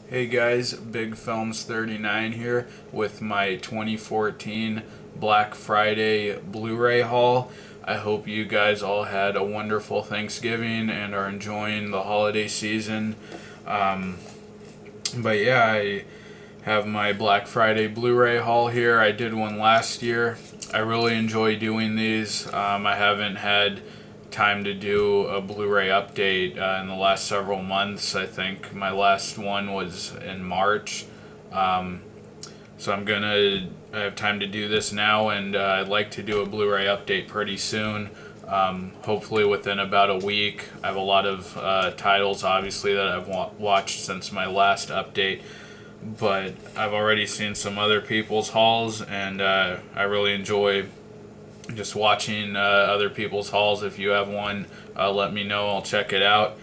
Hey guys, Big Films 39 here with my 2014 Black Friday Blu-ray haul. I hope you guys all had a wonderful Thanksgiving and are enjoying the holiday season. Um, but yeah, I have my Black Friday Blu-ray haul here. I did one last year. I really enjoy doing these. I haven't had time to do a Blu-ray update in the last several months. I think my last one was in March. Um, so I have time to do this now, and I'd like to do a Blu-ray update pretty soon. Hopefully within about a week. I have a lot of titles, obviously, that I've watched since my last update, but I've already seen some other people's hauls, and I really enjoy just watching other people's hauls. If you have one, let me know. I'll check it out.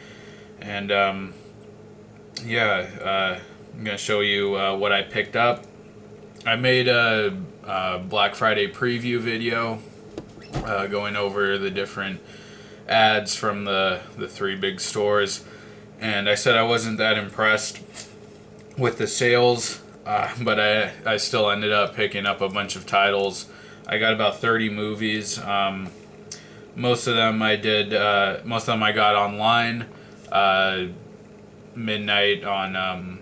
And I'm going to show you what I picked up. I made a Black Friday preview video going over the different ads from the three big stores. And I said I wasn't that impressed with the sales, but I still ended up picking up a bunch of titles. I got about 30 movies. Most of them I got online, midnight on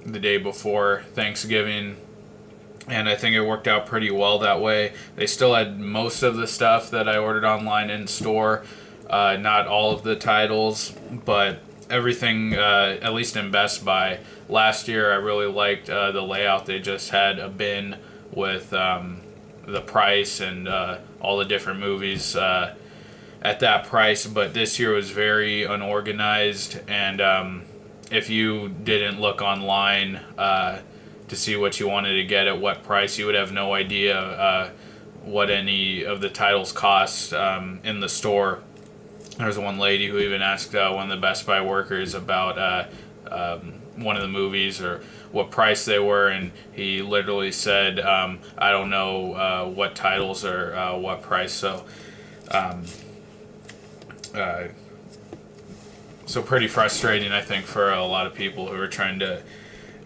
the day before Thanksgiving, and I think it worked out pretty well that way. They still had most of the stuff that I ordered online in store, not all of the titles, but everything, at least in Best Buy. Last year I really liked the layout. They just had a bin with the price and all the different movies at that price, but this year was very unorganized, and if you didn't look online to see what you wanted to get at what price, you would have no idea what any of the titles cost in the store. There was one lady who even asked one of the Best Buy workers about one of the movies or what price they were, and he literally said, I don't know what titles are what price. So pretty frustrating, I think, for a lot of people who are trying to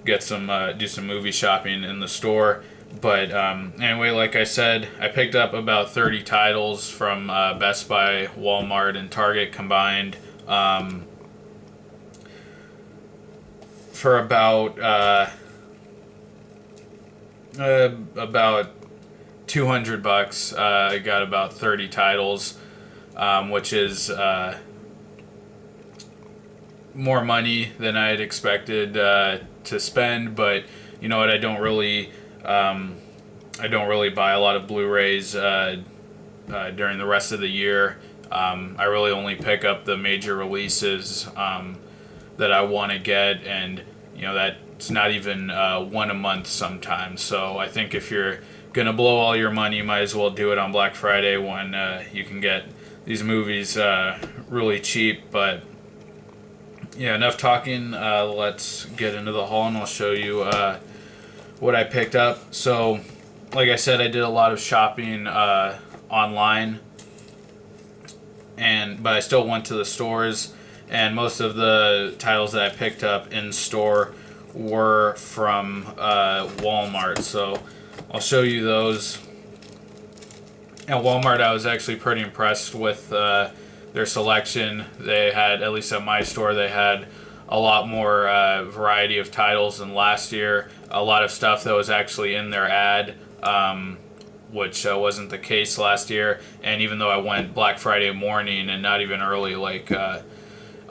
get some do some movie shopping in the store. But anyway, like I said, I picked up about 30 titles from Best Buy, Walmart, and Target combined for about $200. I got about 30 titles, which is more money than I had expected to spend. But you know what? I don't really buy a lot of Blu-rays during the rest of the year. I really only pick up the major releases that I want to get, and you know that's not even one a month sometimes. So I think if you're gonna blow all your money, you might as well do it on Black Friday when you can get these movies really cheap. But yeah, enough talking. Let's get into the haul, and I'll show you what I picked up. So, like I said, I did a lot of shopping online, but I still went to the stores, and most of the titles that I picked up in store were from Walmart. So I'll show you those. At Walmart, I was actually pretty impressed with their selection. They had, at least at my store, they had a lot more variety of titles than last year. A lot of stuff that was actually in their ad, which wasn't the case last year. And even though I went Black Friday morning and not even early, like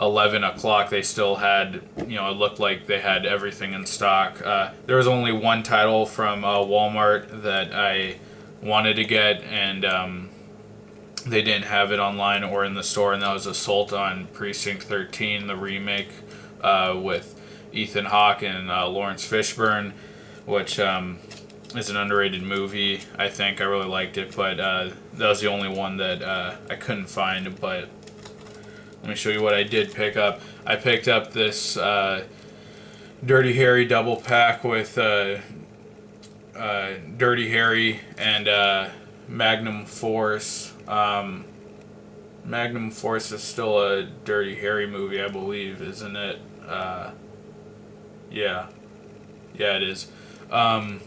11 o'clock, they still had, you know, it looked like they had everything in stock. There was only one title from Walmart that I wanted to get, and they didn't have it online or in the store, and that was Assault on Precinct 13, the remake with Ethan Hawke and Lawrence Fishburne, which is an underrated movie. I think I really liked it, but that was the only one that I couldn't find. But let me show you what I did pick up. I picked up this Dirty Harry double pack with Dirty Harry and Magnum Force. Magnum Force is still a Dirty Harry movie, I believe, isn't it? Yeah. Yeah, it is. And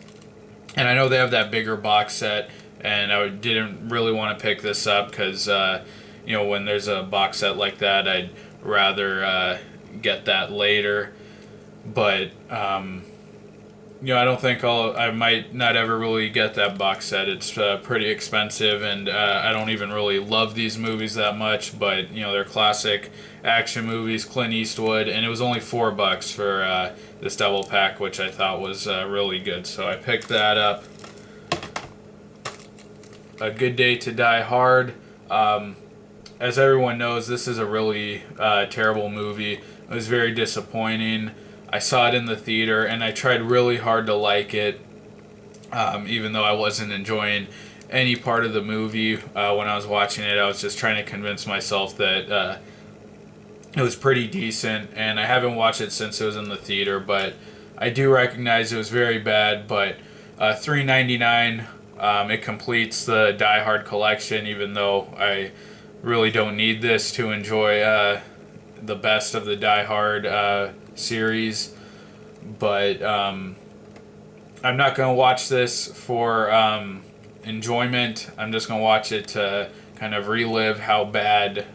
I know they have that bigger box set, and didn't really want to pick this up because, when there's a box set like that, I'd rather get that later. But, I don't think I might not ever really get that box set. It's pretty expensive, and I don't even really love these movies that much, but, they're classic action movies, Clint Eastwood, and it was only $4 for this double pack, which I thought was really good. So I picked that up. A Good Day to Die Hard. As everyone knows, this is a really terrible movie. It was very disappointing. I saw it in the theater, and I tried really hard to like it, even though I wasn't enjoying any part of the movie when I was watching it. I was just trying to convince myself that it was pretty decent, and I haven't watched it since it was in the theater, but I do recognize it was very bad. But $3.99, it completes the Die Hard collection, even though I really don't need this to enjoy the best of the Die Hard series. But I'm not going to watch this for enjoyment. I'm just going to watch it to kind of relive how bad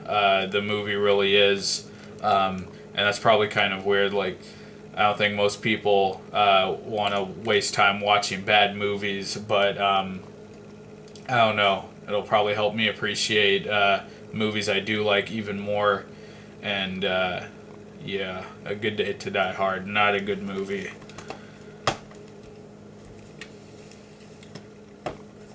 the movie really is. And that's probably kind of weird. Like, I don't think most people want to waste time watching bad movies, but I don't know. It'll probably help me appreciate movies I do like even more. And yeah, A Good Day to Die Hard, not a good movie.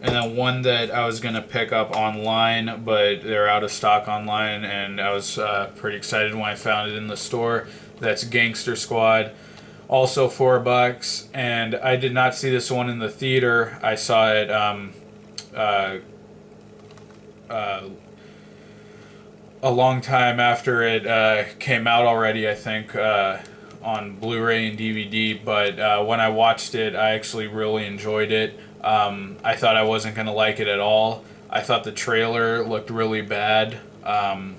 And then one that I was going to pick up online, but they're out of stock online, and I was pretty excited when I found it in the store. That's Gangster Squad. Also $4, and I did not see this one in the theater. I saw it a long time after it came out already, I think, on Blu-ray and DVD. But when I watched it, I actually really enjoyed it. I thought I wasn't going to like it at all. I thought the trailer looked really bad, and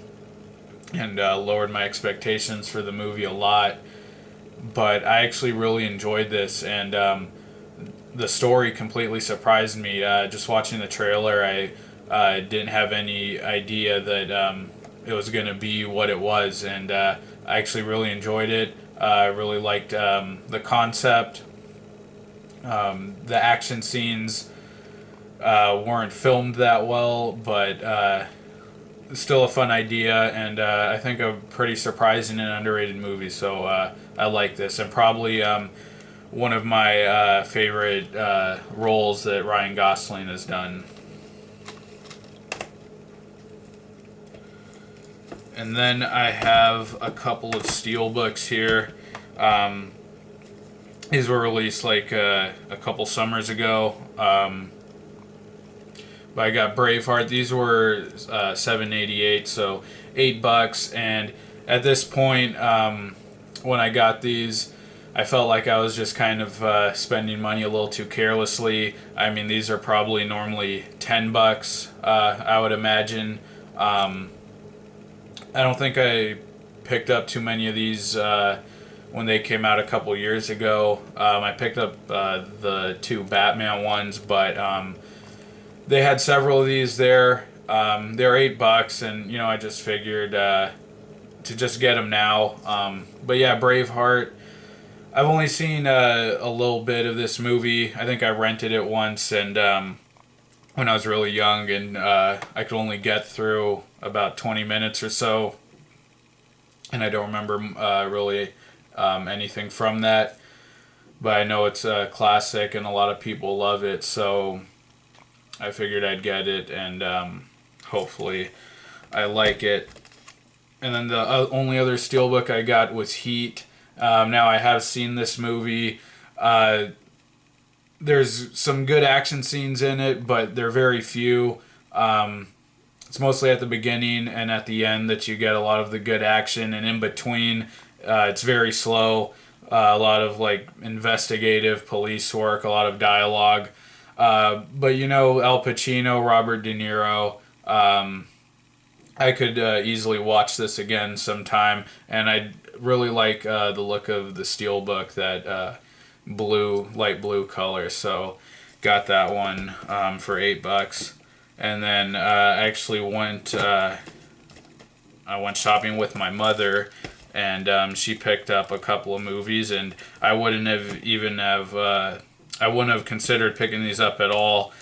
lowered my expectations for the movie a lot. But I actually really enjoyed this, and the story completely surprised me. Just watching the trailer, I didn't have any idea that it was going to be what it was, and I actually really enjoyed it. I really liked the concept. The action scenes weren't filmed that well, but still a fun idea, and I think a pretty surprising and underrated movie. So I like this, and probably one of my favorite roles that Ryan Gosling has done. And then I have a couple of steelbooks here. These were released like a couple summers ago. But I got Braveheart. These were $7.88, so $8. And at this point, when I got these, I felt like I was just kind of spending money a little too carelessly. I mean, these are probably normally $10, I would imagine. I don't think I picked up too many of these when they came out a couple years ago. I picked up the two Batman ones, but they had several of these there. They were $8, and I just figured to just get them now. But yeah, Braveheart. I've only seen a little bit of this movie. I think I rented it once, and when I was really young, and I could only get through about 20 minutes or so, and I don't remember really anything from that. But I know it's a classic, and a lot of people love it, so I figured I'd get it, and hopefully I like it. And then the only other steelbook I got was Heat. Now I have seen this movie. There's some good action scenes in it, but they're very few. It's mostly at the beginning and at the end that you get a lot of the good action, and in between it's very slow. A lot of like investigative police work, a lot of dialogue. But Al Pacino, Robert De Niro, I could easily watch this again sometime, and I really like the look of the steelbook, that light blue color. So got that one for $8. And then I went shopping with my mother, and she picked up a couple of movies, and I wouldn't have considered picking these up at all.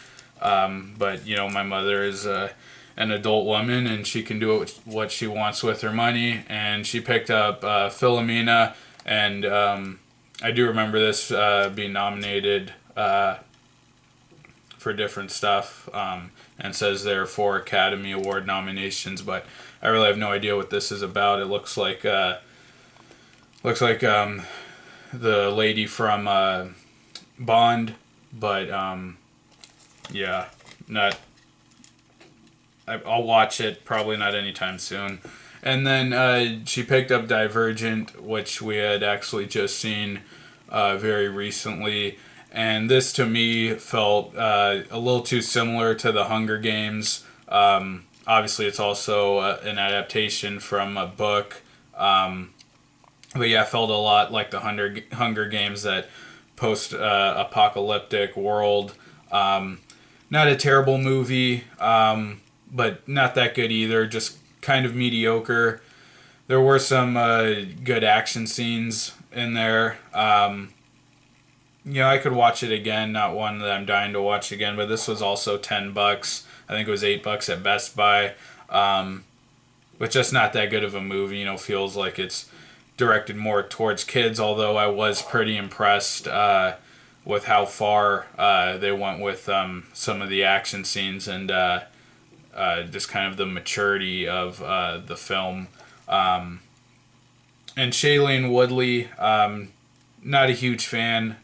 But my mother is an adult woman, and she can do what she wants with her money, and she picked up Philomena, and I do remember this being nominated for different stuff, and says there are 4 Academy Award nominations, but I really have no idea what this is about. It looks like the lady from Bond, but yeah, not. I'll watch it, probably not anytime soon. And then she picked up Divergent, which we had actually just seen very recently. And this, to me, felt a little too similar to the Hunger Games. Obviously, it's also an adaptation from a book. But yeah, it felt a lot like the Hunger Games, that post-apocalyptic world. Not a terrible movie, but not that good either. Just kind of mediocre. There were some good action scenes in there. I could watch it again. Not one that I'm dying to watch again, but this was also $10. I think it was $8 at Best Buy. But just not that good of a movie. Feels like it's directed more towards kids, although I was pretty impressed with how far they went with some of the action scenes, and just kind of the maturity of the film. And Shailene Woodley, not a huge fan.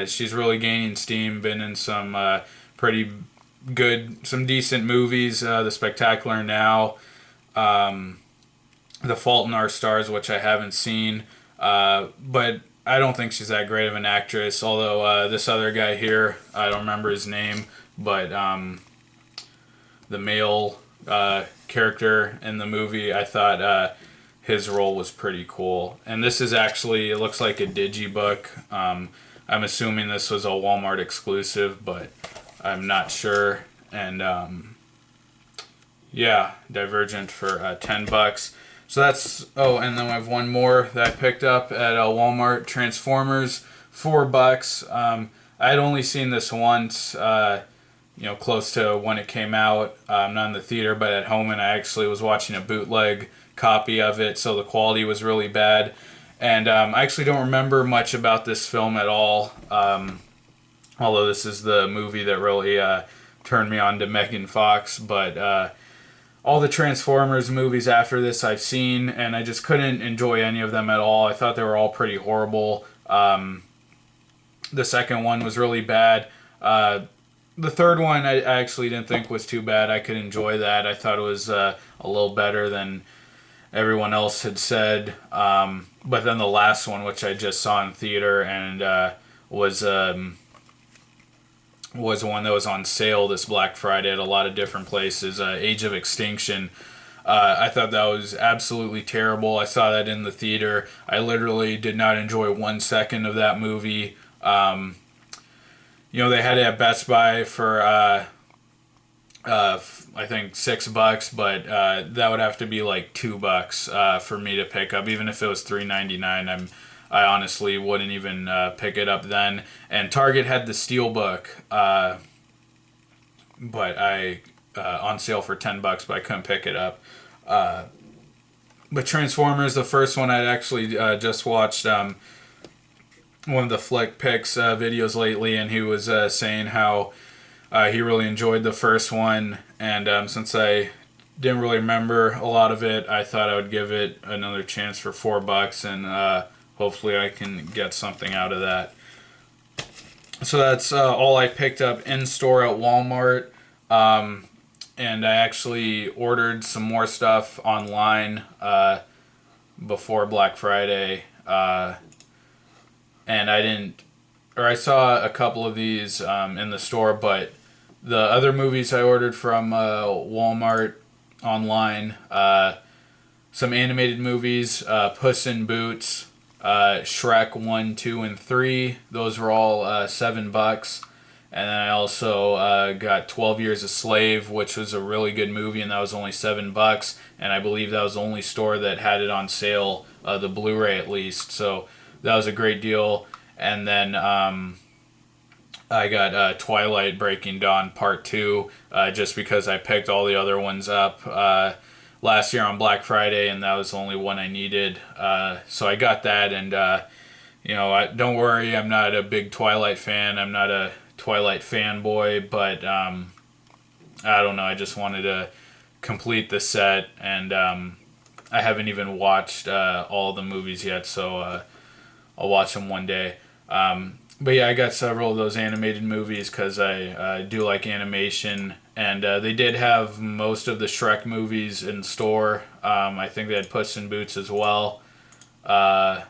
She's really gaining steam, been in some pretty good, some decent movies, The Spectacular Now, The Fault in Our Stars, which I haven't seen, but I don't think she's that great of an actress, although this other guy here, I don't remember his name, but the male character in the movie, I thought his role was pretty cool. And this is actually, it looks like a digibook. I'm assuming this was a Walmart exclusive, but I'm not sure. And yeah, Divergent for $10. So that's, and then I have one more that I picked up at Walmart, Transformers, $4. I had only seen this once, close to when it came out, not in the theater, but at home, and I actually was watching a bootleg copy of it, so the quality was really bad. And I actually don't remember much about this film at all, although this is the movie that really turned me on to Megan Fox, but all the Transformers movies after this I've seen, and I just couldn't enjoy any of them at all. I thought they were all pretty horrible. The second one was really bad. The third one I actually didn't think was too bad. I could enjoy that. I thought it was a little better than everyone else had said. But then the last one, which I just saw in theater, and was one that was on sale this Black Friday at a lot of different places, Age of Extinction. I thought that was absolutely terrible. I saw that in the theater. I literally did not enjoy 1 second of that movie. They had it at Best Buy for I think $6, but that would have to be like $2 for me to pick up. Even if it was $3.99, I honestly wouldn't even pick it up then. And Target had the Steelbook, but I on sale for $10, but I couldn't pick it up. But Transformers, the first one, I'd actually just watched one of the Flick Picks videos lately, and he was saying how he really enjoyed the first one, and since I didn't really remember a lot of it, I thought I would give it another chance for $4, and hopefully I can get something out of that. So that's all I picked up in store at Walmart, and I actually ordered some more stuff online before Black Friday, and I saw a couple of these in the store, but the other movies I ordered from Walmart online, some animated movies, Puss in Boots, Shrek 1, 2, and 3. Those were all $7. And then I also got 12 Years a Slave, which was a really good movie, and that was only $7. And I believe that was the only store that had it on sale, the Blu-ray at least. So that was a great deal. And then I got Twilight Breaking Dawn Part 2, just because I picked all the other ones up last year on Black Friday, and that was the only one I needed. So I got that, and don't worry, I'm not a big Twilight fan. I'm not a Twilight fanboy, but I don't know. I just wanted to complete the set, and I haven't even watched all the movies yet, so I'll watch them one day. But yeah, I got several of those animated movies because I do like animation, and they did have most of the Shrek movies in store. I think they had Puss in Boots as well, but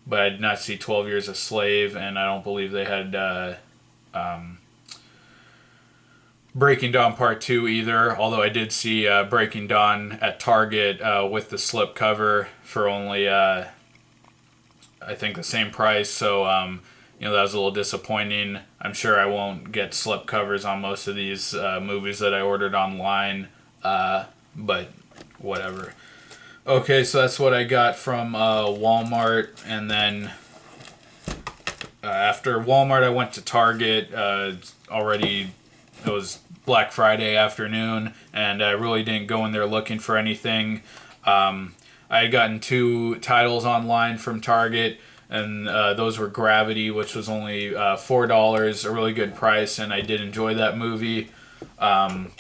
I did not see 12 Years a Slave, and I don't believe they had Breaking Dawn Part 2 either, although I did see Breaking Dawn at Target with the slipcover for only, I think, the same price, so that was a little disappointing. I'm sure I won't get slipcovers on most of these movies that I ordered online, but whatever. Okay, so that's what I got from Walmart, and then after Walmart I went to Target. It was Black Friday afternoon, and I really didn't go in there looking for anything. I had gotten 2 titles online from Target, and those were Gravity, which was only $4, a really good price, and I did enjoy that movie. And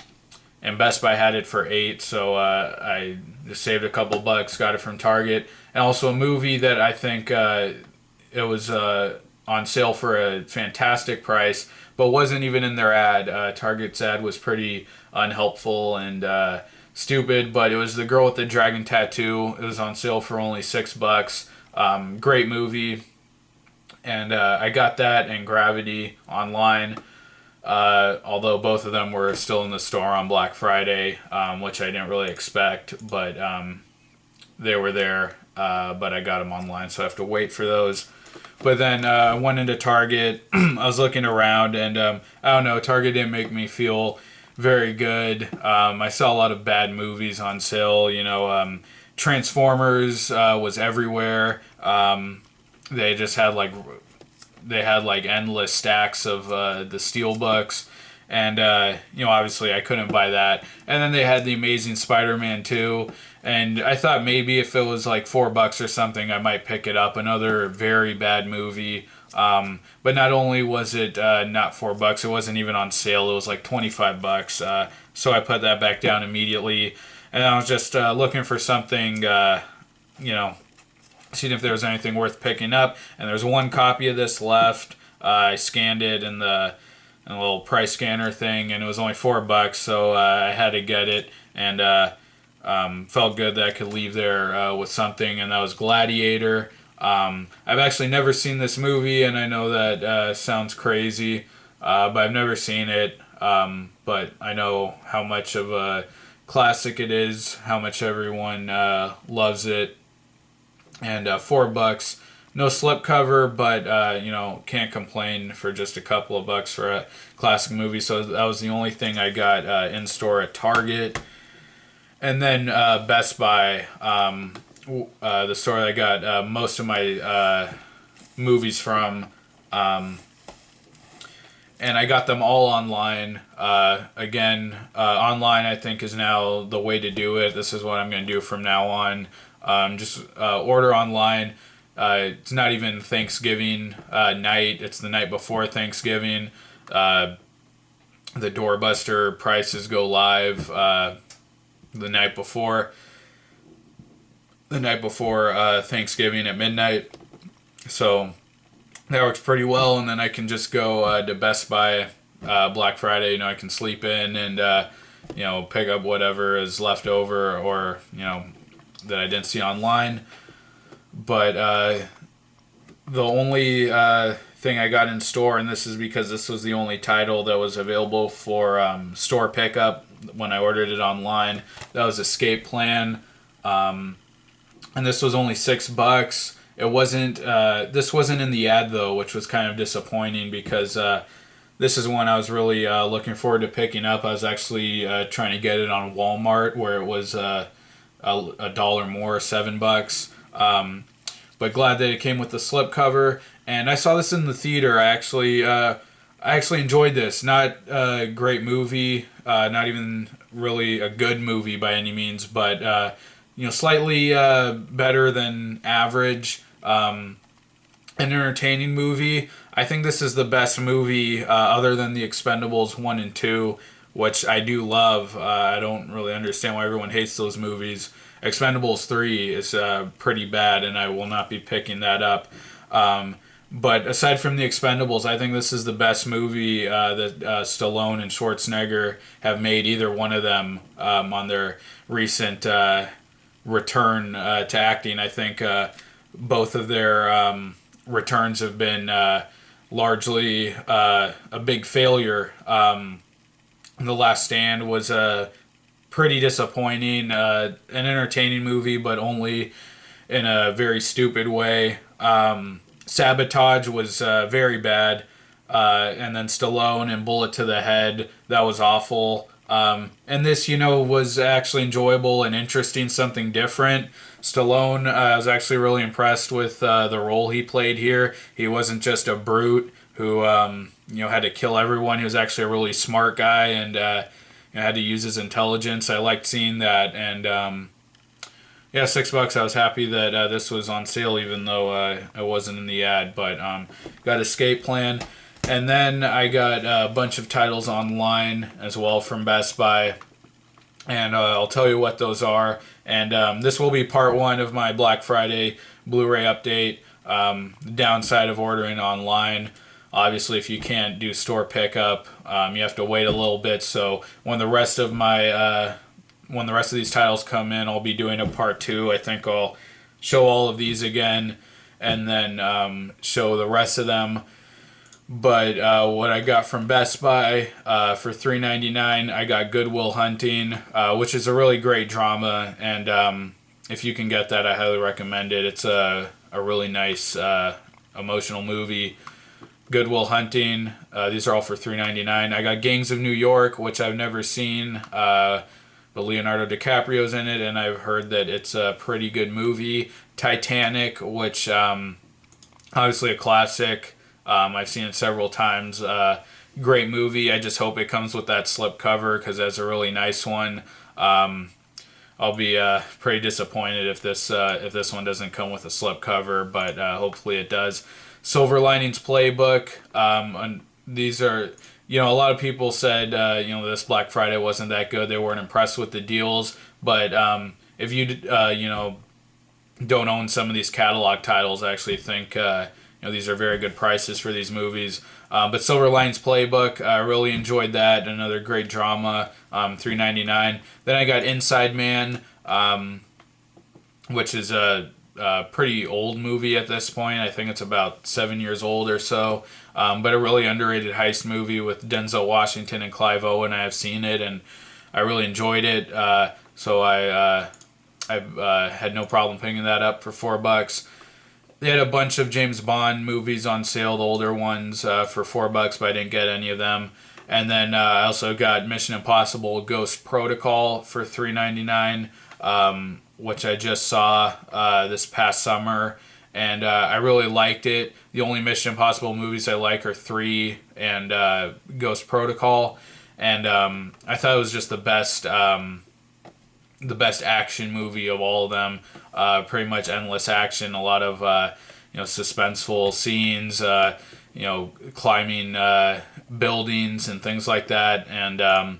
Best Buy had it for $8, so I just saved a couple bucks, got it from Target. And also a movie that I think it was on sale for a fantastic price, but wasn't even in their ad. Target's ad was pretty unhelpful and stupid, but it was The Girl with the Dragon Tattoo. It was on sale for only $6. Great movie, and I got that and Gravity online, although both of them were still in the store on Black Friday, which I didn't really expect, but they were there, but I got them online, so I have to wait for those. But then I went into Target. I was looking around, and I don't know, Target didn't make me feel very good. I saw a lot of bad movies on sale. Transformers was everywhere. They just had like endless stacks of the Steelbooks, and obviously I couldn't buy that. And then they had the Amazing Spider-Man 2. And I thought maybe if it was like $4 or something, I might pick it up. Another very bad movie. But not only was it not $4, it wasn't even on sale. It was like $25. So I put that back down immediately. And I was just looking for something, seeing if there was anything worth picking up. And there's one copy of this left. I scanned it in the little price scanner thing, and it was only $4. So I had to get it. And felt good that I could leave there with something, and that was Gladiator. I've actually never seen this movie, and I know that sounds crazy, but I've never seen it. But I know how much of a classic it is, how much everyone loves it, and $4, no slipcover, but can't complain for just a couple of bucks for a classic movie. So that was the only thing I got in store at Target. And then Best Buy, the store that I got most of my movies from, and I got them all online. Again, online I think is now the way to do it. This is what I'm going to do from now on. Just order online. It's not even Thanksgiving night. It's the night before Thanksgiving. The doorbuster prices go live the night before Thanksgiving at midnight, so that works pretty well. And then I can just go to Best Buy Black Friday. I can sleep in and pick up whatever is left over, or that I didn't see online. But the only thing I got in store, and this is because this was the only title that was available for store pickup when I ordered it online, that was Escape Plan. and this was only $6. It wasn't. This wasn't in the ad though, which was kind of disappointing because this is one I was really looking forward to picking up. I was actually trying to get it on Walmart where it was a dollar more, $7. But glad that it came with the slipcover. And I saw this in the theater. I actually enjoyed this. Not a great movie, not even really a good movie by any means, but slightly better than average. An entertaining movie. I think this is the best movie other than The Expendables 1 and 2, which I do love. I don't really understand why everyone hates those movies. Expendables 3 is pretty bad, and I will not be picking that up. But aside from The Expendables, I think this is the best movie that Stallone and Schwarzenegger have made, either one of them, on their recent return to acting. I think both of their returns have been largely a big failure. The Last Stand was pretty disappointing, an entertaining movie, but only in a very stupid way. Sabotage was very bad, and then Stallone and Bullet to the Head, that was awful. And this, was actually enjoyable and interesting, something different. Stallone, I was actually really impressed with the role he played here. He wasn't just a brute who, had to kill everyone. He was actually a really smart guy and had to use his intelligence. I liked seeing that, and yeah, $6. I was happy that this was on sale, even though I wasn't in the ad. But got Escape Plan, and then I got a bunch of titles online as well from Best Buy, and I'll tell you what those are. And this will be part one of my Black Friday Blu-ray update. The downside of ordering online, obviously, if you can't do store pickup, you have to wait a little bit. So when the rest of these titles come in, I'll be doing a part two. I think I'll show all of these again and then show the rest of them. But what I got from Best Buy for $3.99, I got Good Will Hunting, which is a really great drama. And if you can get that, I highly recommend it. It's a really nice emotional movie. Good Will Hunting, these are all for $3.99. I got Gangs of New York, which I've never seen. But Leonardo DiCaprio's in it, and I've heard that it's a pretty good movie. Titanic, which obviously a classic. I've seen it several times. Great movie. I just hope it comes with that slipcover because that's a really nice one. I'll be pretty disappointed if this one doesn't come with a slipcover, but hopefully it does. Silver Linings Playbook. And these are. A lot of people said, this Black Friday wasn't that good. They weren't impressed with the deals. But if you, don't own some of these catalog titles, I actually think, these are very good prices for these movies. But Silver Linings Playbook, I really enjoyed that. Another great drama, $3.99. Then I got Inside Man, which is a pretty old movie at this point. I think it's about 7 years old or so. But a really underrated heist movie with Denzel Washington and Clive Owen. I have seen it and I really enjoyed it. So I had no problem picking that up for $4. They had a bunch of James Bond movies on sale, the older ones, for $4, but I didn't get any of them. And then I also got Mission Impossible Ghost Protocol for $3.99, which I just saw this past summer. And I really liked it. The only Mission Impossible movies I like are 3 and Ghost Protocol. And I thought it was just the best action movie of all of them. Pretty much endless action, a lot of suspenseful scenes, climbing buildings and things like that. And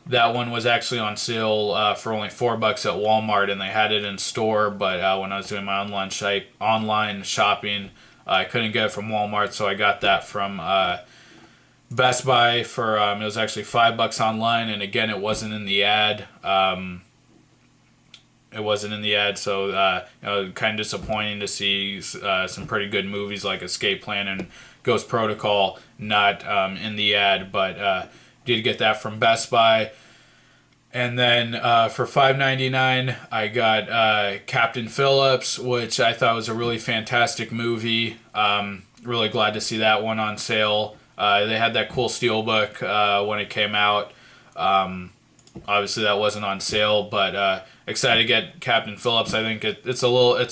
that one was actually on sale for only $4 at Walmart, and they had it in store. But when I was doing my online shopping, I couldn't get it from Walmart, so I got that from Best Buy for it was actually $5 online, and again, it wasn't in the ad. So kind of disappointing to see some pretty good movies like Escape Plan and Ghost Protocol not in the ad, but did get that from Best Buy. And then for $5.99, I got Captain Phillips, which I thought was a really fantastic movie. Really glad to see that one on sale. They had that cool steelbook when it came out. Obviously, that wasn't on sale, but excited to get Captain Phillips. I think it's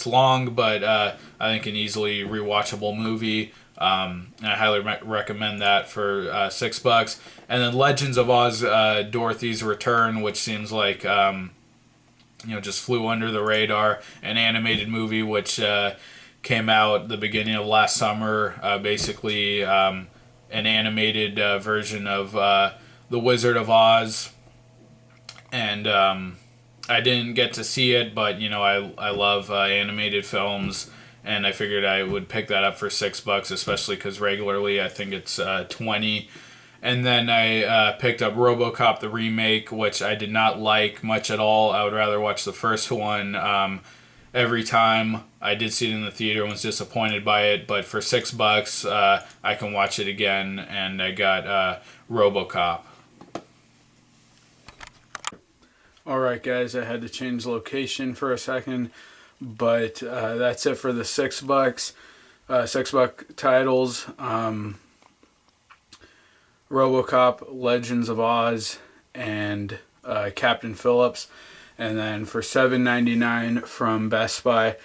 long, but I think an easily rewatchable movie. And I highly recommend that for $6. And then Legends of Oz: Dorothy's Return, which seems like just flew under the radar. An animated movie which came out the beginning of last summer. Basically, an animated version of The Wizard of Oz. And I didn't get to see it, but I love animated films, and I figured I would pick that up for $6, especially because regularly I think it's 20. And then I picked up RoboCop the remake, which I did not like much at all. I would rather watch the first one. Every time I did see it in the theater and was disappointed by it, but for $6 I can watch it again, and I got RoboCop. Alright guys, I had to change location for a second, but that's it for the $6. $6 titles. RoboCop, Legends of Oz, and Captain Phillips. And then for $7.99 from Best Buy,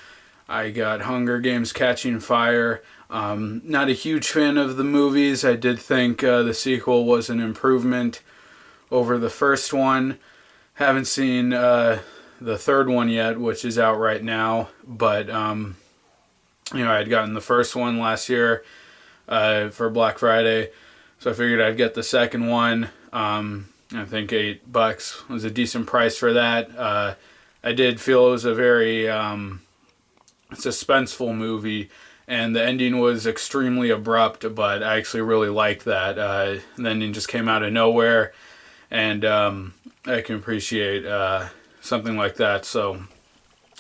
I got Hunger Games: Catching Fire. Not a huge fan of the movies. I did think the sequel was an improvement over the first one. Haven't seen the third one yet, which is out right now. But I had gotten the first one last year for Black Friday, so I figured I'd get the second one. I think $8 was a decent price for that. I did feel it was a very suspenseful movie, and the ending was extremely abrupt, but I actually really liked that. The ending just came out of nowhere, and I can appreciate something like that. So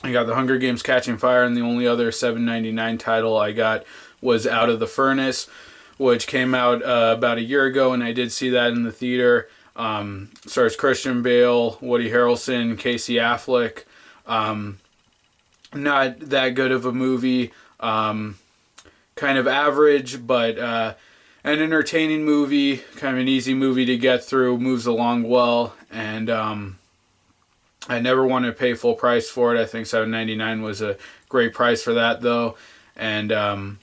I got the Hunger Games: Catching Fire, and the only other $7.99 title I got was Out of the Furnace, which came out about a year ago, and I did see that in the theater. Stars Christian Bale, Woody Harrelson, Casey Affleck. Not that good of a movie. Kind of average, but an entertaining movie. Kind of an easy movie to get through. Moves along well, and I never wanted to pay full price for it. I think $7.99 was a great price for that, though. And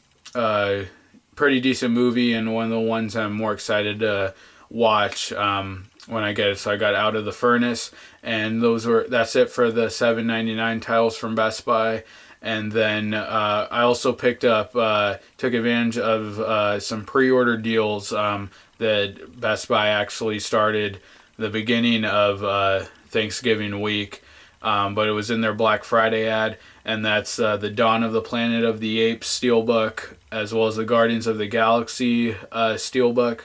pretty decent movie, and one of the ones I'm more excited to watch when I get it. So I got Out of the Furnace, and that's it for the $7.99 titles from Best Buy. And then I also took advantage of some pre-order deals that Best Buy actually started the beginning of Thanksgiving week, but it was in their Black Friday ad, and that's the Dawn of the Planet of the Apes steelbook, as well as the Guardians of the Galaxy steelbook.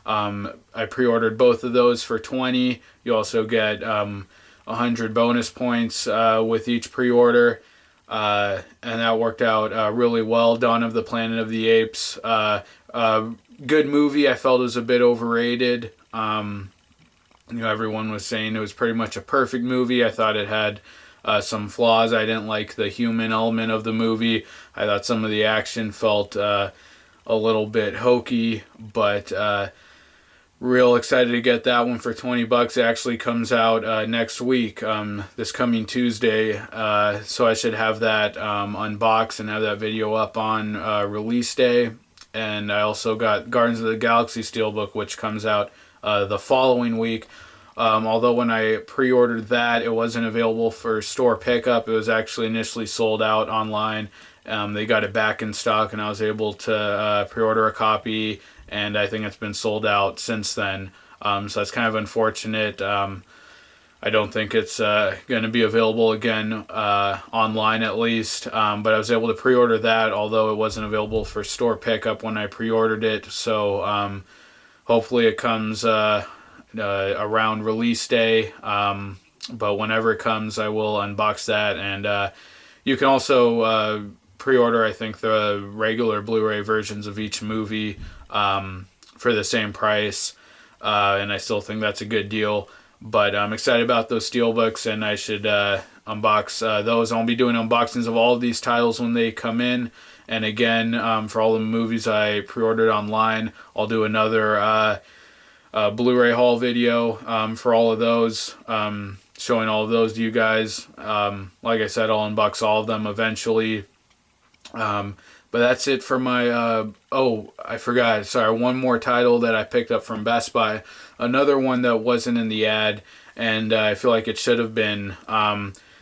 I pre-ordered both of those for $20. You also get 100 bonus points with each pre-order, and that worked out really well. Dawn of the Planet of the Apes, good movie. I felt it was a bit overrated. Everyone was saying it was pretty much a perfect movie. I thought it had some flaws. I didn't like the human element of the movie. I thought some of the action felt a little bit hokey, but real excited to get that one for $20. It actually comes out next week, this coming Tuesday, so I should have that unboxed and have that video up on release day. And I also got Guardians of the Galaxy steelbook, which comes out the following week. Although when I pre-ordered that, it wasn't available for store pickup. It was actually initially sold out online. They got it back in stock, and I was able to pre-order a copy, and I think it's been sold out since then. So that's kind of unfortunate. I don't think it's going to be available again online, at least. But I was able to pre-order that, although it wasn't available for store pickup when I pre-ordered it. So hopefully it comes around release day. But whenever it comes, I will unbox that. And you can also pre-order, I think, the regular Blu-ray versions of each movie for the same price. And I still think that's a good deal. But I'm excited about those steelbooks, and I should unbox those. I'll be doing unboxings of all of these titles when they come in. And again, for all the movies I pre-ordered online, I'll do another Blu-ray haul video for all of those, showing all of those to you guys. Like I said, I'll unbox all of them eventually. But that's it for my, oh, I forgot, sorry, one more title that I picked up from Best Buy. Another one that wasn't in the ad, and I feel like it should have been.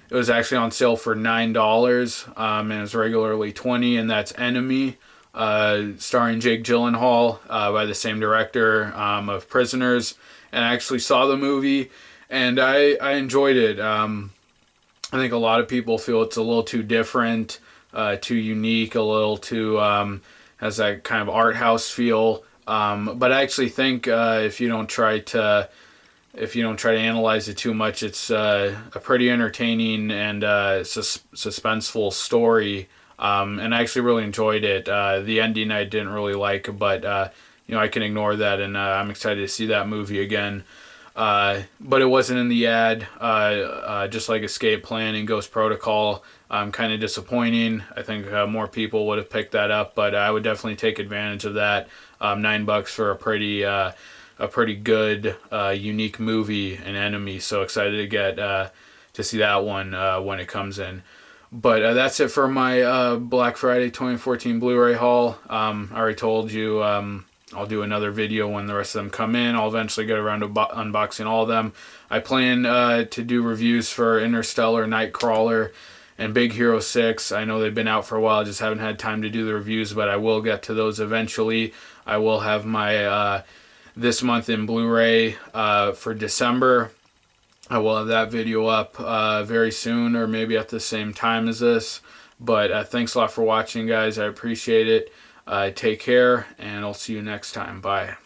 It was actually on sale for $9, and it was regularly $20, and that's Enemy, starring Jake Gyllenhaal, by the same director of Prisoners. And I actually saw the movie, and I enjoyed it. I think a lot of people feel it's a little too different, too unique, a little too has that kind of art house feel. But I actually think if you don't try to analyze it too much, it's a pretty entertaining and suspenseful story. And I actually really enjoyed it. The ending I didn't really like, but I can ignore that, and I'm excited to see that movie again. But it wasn't in the ad, just like Escape Plan and Ghost Protocol. Kind of disappointing. I think more people would have picked that up, but I would definitely take advantage of that. $9 for a pretty good, unique movie, an Enemy. So excited to get to see that one when it comes in. But that's it for my Black Friday 2014 Blu-ray haul. I already told you I'll do another video when the rest of them come in. I'll eventually get around to unboxing all of them. I plan to do reviews for Interstellar, Nightcrawler, and Big Hero 6. I know they've been out for a while, just haven't had time to do the reviews, but I will get to those eventually. I will have my This Month in Blu-ray for December. I will have that video up very soon, or maybe at the same time as this. But thanks a lot for watching, guys. I appreciate it. Take care, and I'll see you next time. Bye.